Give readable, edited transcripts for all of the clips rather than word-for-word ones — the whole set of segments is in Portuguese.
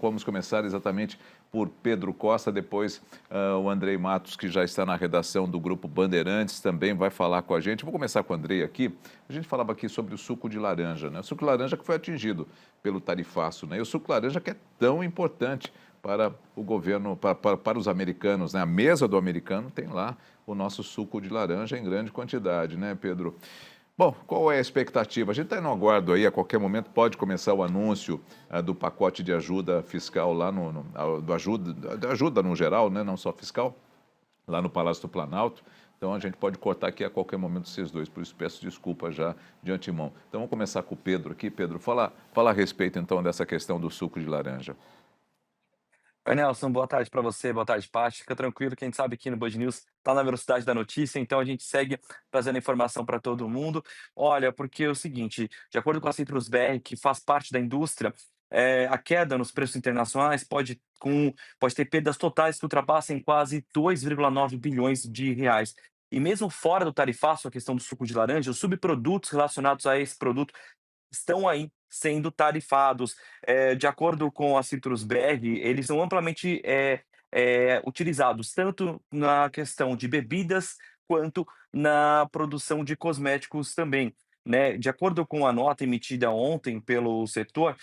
Vamos começar exatamente por Pedro Costa, depois o Andrei Matos, que já está na redação do Grupo Bandeirantes, também vai falar com a gente. Vou começar com o Andrei aqui. A gente falava aqui sobre o suco de laranja, né? O suco de laranja que foi atingido pelo tarifaço, né? E o suco de laranja que é tão importante para o governo, para os americanos, né? A mesa do americano tem lá o nosso suco de laranja em grande quantidade, né, Pedro? Bom, qual é a expectativa? A gente está no aguardo aí, a qualquer momento pode começar o anúncio do pacote de ajuda fiscal lá da ajuda no geral, né, não só fiscal, lá no Palácio do Planalto. Então a gente pode cortar aqui a qualquer momento vocês dois, por isso peço desculpa já de antemão. Então vamos começar com o Pedro aqui. Pedro, fala a respeito então dessa questão do suco de laranja. Oi, Nelson, boa tarde para você, boa tarde, Paty. Fica tranquilo, quem sabe aqui no Band News está na velocidade da notícia, então a gente segue trazendo informação para todo mundo. Olha, porque é o seguinte, de acordo com a Citrus BR, que faz parte da indústria, a queda nos preços internacionais pode ter perdas totais que ultrapassem quase 2,9 bilhões de reais. E mesmo fora do tarifaço, a questão do suco de laranja, os subprodutos relacionados a esse produto estão aí sendo tarifados. De acordo com a Citrus BR, eles são amplamente, utilizados tanto na questão de bebidas, quanto na produção de cosméticos também, né. De acordo com a nota emitida ontem pelo setor,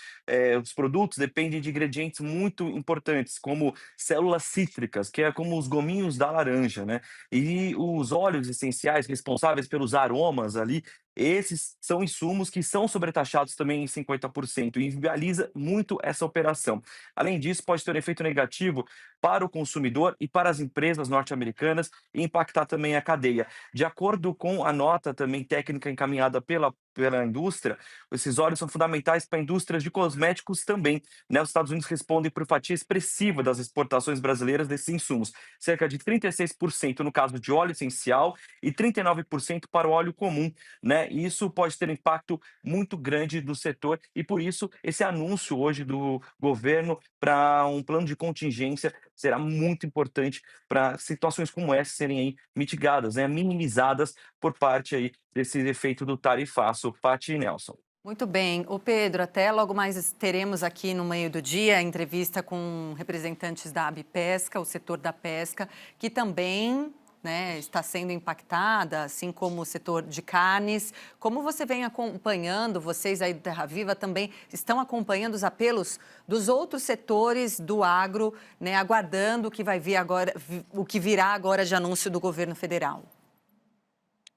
os produtos dependem de ingredientes muito importantes, como células cítricas, que é como os gominhos da laranja, né, e os óleos essenciais responsáveis pelos aromas ali, esses são insumos que são sobretaxados também em 50% e inviabiliza muito essa operação. Além disso, pode ter um efeito negativo para o consumidor e para as empresas norte-americanas e impactar também a cadeia. De acordo com a nota também técnica encaminhada pela indústria, esses óleos são fundamentais para indústrias de cosméticos também, né? Os Estados Unidos respondem por fatia expressiva das exportações brasileiras desses insumos, cerca de 36% no caso de óleo essencial e 39% para o óleo comum, né? E isso pode ter um impacto muito grande do setor e por isso esse anúncio hoje do governo para um plano de contingência será muito importante para situações como essa serem aí mitigadas, né, minimizadas por parte aí desse efeito do tarifaço, Paty e Nelson. Muito bem. O Pedro, até logo mais teremos aqui no meio do dia a entrevista com representantes da Abipesca, o setor da pesca, que também, né, está sendo impactada, assim como o setor de carnes. Como você vem acompanhando, vocês aí do Terra Viva também estão acompanhando os apelos dos outros setores do agro, né, aguardando o que vai vir agora, o que virá agora de anúncio do governo federal.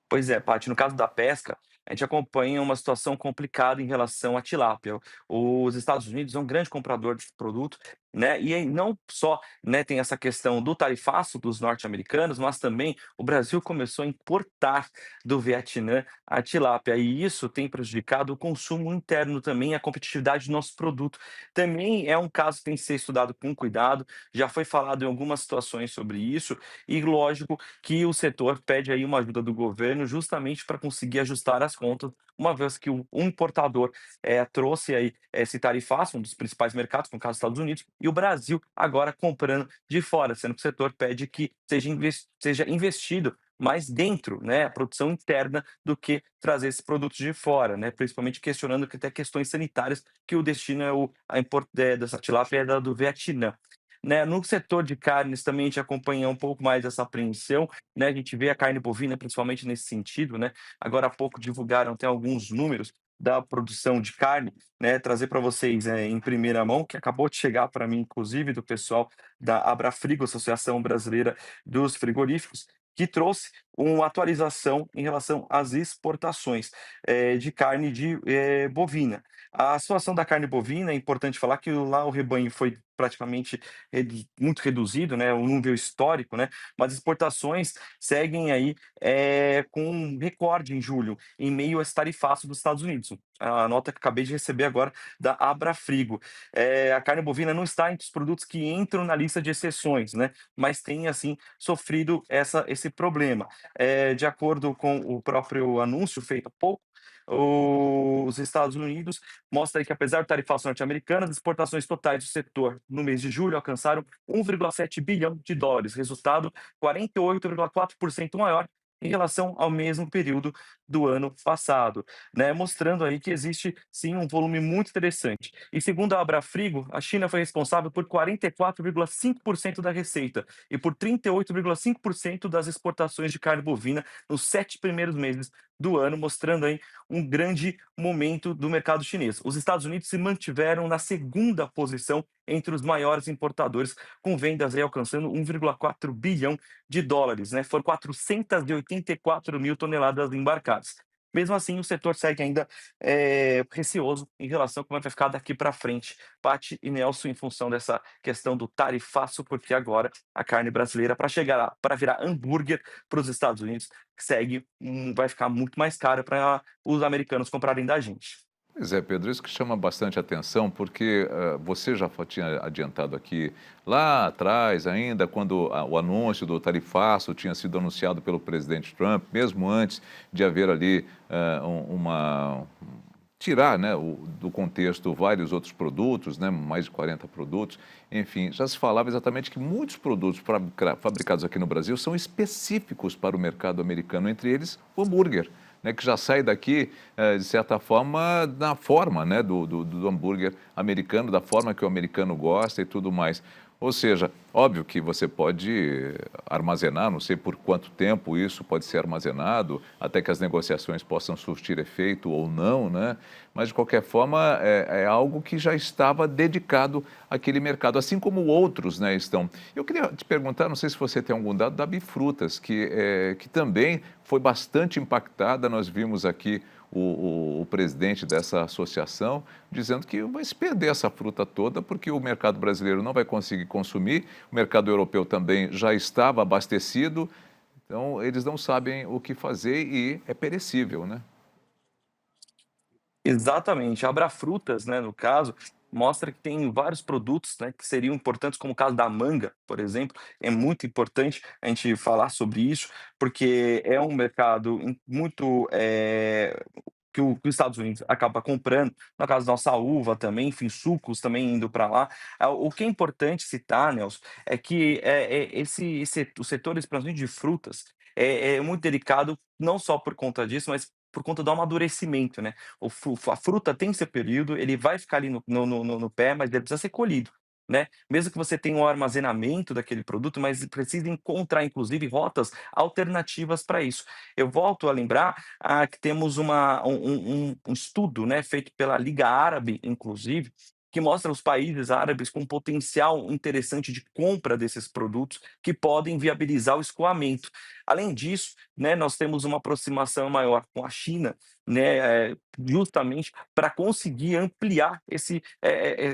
Pois é, Paty, no caso da pesca, a gente acompanha uma situação complicada em relação à tilápia. Os Estados Unidos é um grande comprador de produto, né? E aí não só, né, tem essa questão do tarifaço dos norte-americanos, mas também o Brasil começou a importar do Vietnã a tilápia, e isso tem prejudicado o consumo interno também, a competitividade do nosso produto. Também é um caso que tem que ser estudado com cuidado, já foi falado em algumas situações sobre isso, e lógico que o setor pede aí uma ajuda do governo justamente para conseguir ajustar as contas, uma vez que o importador trouxe aí esse tarifaço, um dos principais mercados, no caso dos Estados Unidos, e o Brasil agora comprando de fora, sendo que o setor pede que seja investido mais dentro, né, a produção interna, do que trazer esses produtos de fora, né, principalmente questionando que até questões sanitárias, que o destino é dessa tilápia é da do Vietnã. Né, no setor de carnes também a gente acompanha um pouco mais essa apreensão, né, a gente vê a carne bovina principalmente nesse sentido, né, agora há pouco divulgaram até alguns números da produção de carne, né, trazer para vocês, em primeira mão, que acabou de chegar para mim inclusive do pessoal da Abrafrigo, Associação Brasileira dos Frigoríficos, que trouxe uma atualização em relação às exportações, de carne bovina. A situação da carne bovina, é importante falar que lá o rebanho foi praticamente muito reduzido, né, o nível histórico, né, mas exportações seguem aí com um recorde em julho, em meio a esse tarifaço dos Estados Unidos. A nota que acabei de receber agora da Abrafrigo. A carne bovina não está entre os produtos que entram na lista de exceções, né, mas tem, assim, sofrido esse problema. De acordo com o próprio anúncio feito há pouco, os Estados Unidos mostra aí que apesar do tarifaço norte-americano, as exportações totais do setor no mês de julho alcançaram 1,7 bilhão de dólares, resultado 48,4% maior em relação ao mesmo período do ano passado, né, mostrando aí que existe sim um volume muito interessante. E segundo a Abrafrigo, a China foi responsável por 44,5% da receita e por 38,5% das exportações de carne bovina nos 7 primeiros meses do ano, mostrando aí um grande momento do mercado chinês. Os Estados Unidos se mantiveram na segunda posição entre os maiores importadores, com vendas aí alcançando 1,4 bilhão de dólares, né? Foram 484 mil toneladas embarcadas. Mesmo assim, o setor segue ainda receoso em relação a como vai ficar daqui para frente, Paty e Nelson, em função dessa questão do tarifaço, porque agora a carne brasileira, para chegar lá, para virar hambúrguer para os Estados Unidos, vai ficar muito mais cara para os americanos comprarem da gente. Pois é, Pedro, isso que chama bastante atenção, porque você já tinha adiantado aqui lá atrás, ainda quando o anúncio do tarifaço tinha sido anunciado pelo presidente Trump, mesmo antes de haver ali tirar, né, do contexto vários outros produtos, né, mais de 40 produtos, enfim, já se falava exatamente que muitos produtos fabricados aqui no Brasil são específicos para o mercado americano, entre eles o hambúrguer, né, que já sai daqui, de certa forma, na forma, né, do hambúrguer americano, da forma que o americano gosta e tudo mais. Ou seja, óbvio que você pode armazenar, não sei por quanto tempo isso pode ser armazenado, até que as negociações possam surtir efeito ou não, né? Mas, de qualquer forma, é algo que já estava dedicado àquele mercado, assim como outros, né, estão. Eu queria te perguntar, não sei se você tem algum dado da Bifrutas, que também foi bastante impactada. Nós vimos aqui o presidente dessa associação dizendo que vai se perder essa fruta toda porque o mercado brasileiro não vai conseguir consumir, o mercado europeu também já estava abastecido, então eles não sabem o que fazer e é perecível, né? Exatamente. A Abrafrutas, né, no caso, mostra que tem vários produtos, né, que seriam importantes, como o caso da manga, por exemplo. É muito importante a gente falar sobre isso, porque é um mercado muito, que os Estados Unidos acaba comprando, no caso da nossa uva também, enfim, sucos também indo para lá. O que é importante citar, Nelson, é que, os setores, principalmente de frutas, é muito delicado, não só por conta disso, mas por conta do amadurecimento, né. A fruta tem seu período, ele vai ficar ali no pé, mas ele precisa ser colhido, né. Mesmo que você tenha um armazenamento daquele produto, mas precisa encontrar, inclusive, rotas alternativas para isso. Eu volto a lembrar, que temos um estudo, né, feito pela Liga Árabe, inclusive, que mostra os países árabes com potencial interessante de compra desses produtos, que podem viabilizar o escoamento. Além disso, né, nós temos uma aproximação maior com a China, né, justamente para conseguir ampliar esse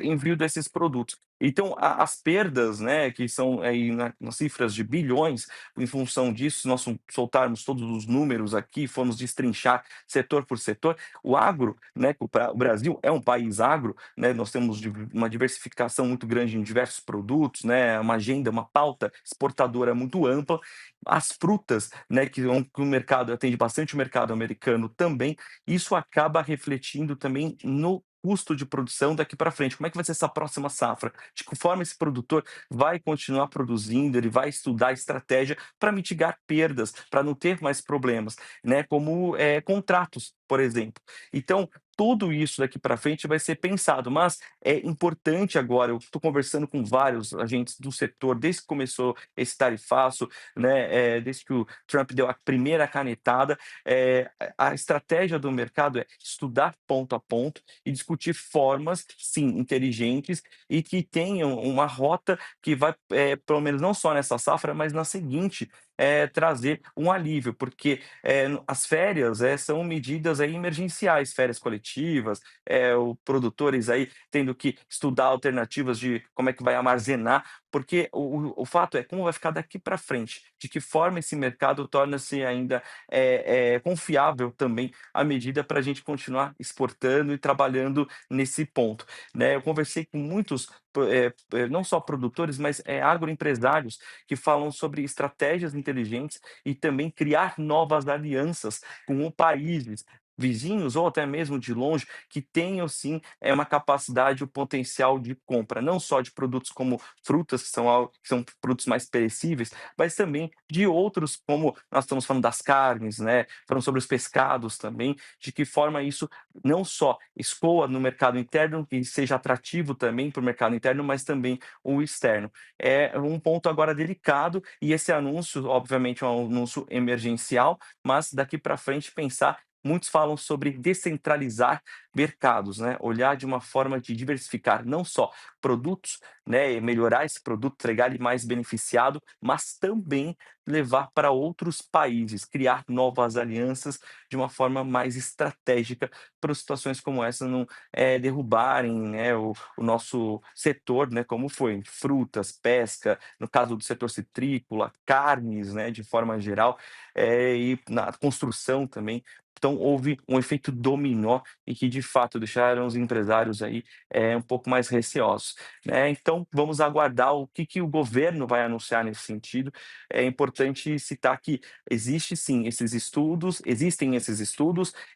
envio desses produtos. Então, as perdas, né, que são aí nas cifras de bilhões, em função disso, se nós soltarmos todos os números aqui, formos destrinchar setor por setor, o agro, né, o Brasil é um país agro, né, nós temos uma diversificação muito grande em diversos produtos, né, uma agenda, uma pauta exportadora muito ampla. As frutas, né, que o mercado atende bastante o mercado americano também, isso acaba refletindo também no custo de produção daqui para frente. Como é que vai ser essa próxima safra? De que forma esse produtor vai continuar produzindo, ele vai estudar estratégia para mitigar perdas, para não ter mais problemas, né, como, contratos, por exemplo. Então, tudo isso daqui para frente vai ser pensado, mas é importante agora, eu estou conversando com vários agentes do setor desde que começou esse tarifaço, né, desde que o Trump deu a primeira canetada, a estratégia do mercado é estudar ponto a ponto e discutir formas, sim, inteligentes e que tenham uma rota que vai, pelo menos não só nessa safra, mas na seguinte, trazer um alívio, porque, as férias, são medidas aí emergenciais, férias coletivas, o produtores aí tendo que estudar alternativas de como é que vai armazenar, porque o fato é como vai ficar daqui para frente, de que forma esse mercado torna-se ainda, confiável também à medida para a gente continuar exportando e trabalhando nesse ponto, né. Eu conversei com muitos não só produtores, mas, agroempresários que falam sobre estratégias inteligentes e também criar novas alianças com países vizinhos ou até mesmo de longe que tenham sim uma capacidade, o potencial de compra, não só de produtos como frutas, que são produtos mais perecíveis, mas também de outros, como nós estamos falando das carnes, né? Falando sobre os pescados também, de que forma isso não só escoa no mercado interno, que seja atrativo também para o mercado interno, mas também o externo. É um ponto agora delicado e esse anúncio, obviamente, é um anúncio emergencial, mas daqui para frente pensar. Muitos falam sobre descentralizar mercados, né? Olhar de uma forma de diversificar não só produtos, né? E melhorar esse produto, entregar ele mais beneficiado, mas também levar para outros países, criar novas alianças de uma forma mais estratégica para situações como essa não derrubarem, né? O nosso setor, né? Como foi frutas, pesca, no caso do setor citrícola, carnes, né? De forma geral, e na construção também. Então, houve um efeito dominó e que, de fato, deixaram os empresários aí um pouco mais receosos, né. Então, vamos aguardar o que o governo vai anunciar nesse sentido. É importante citar que existem esses estudos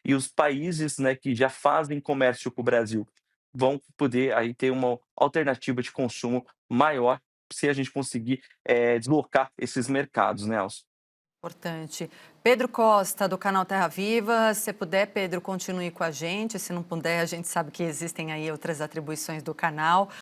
e os países, né, que já fazem comércio com o Brasil vão poder aí ter uma alternativa de consumo maior, se a gente conseguir, deslocar esses mercados, né, Elcio. Importante. Pedro Costa, do canal Terra Viva. Se puder, Pedro, continue com a gente. Se não puder, a gente sabe que existem aí outras atribuições do canal.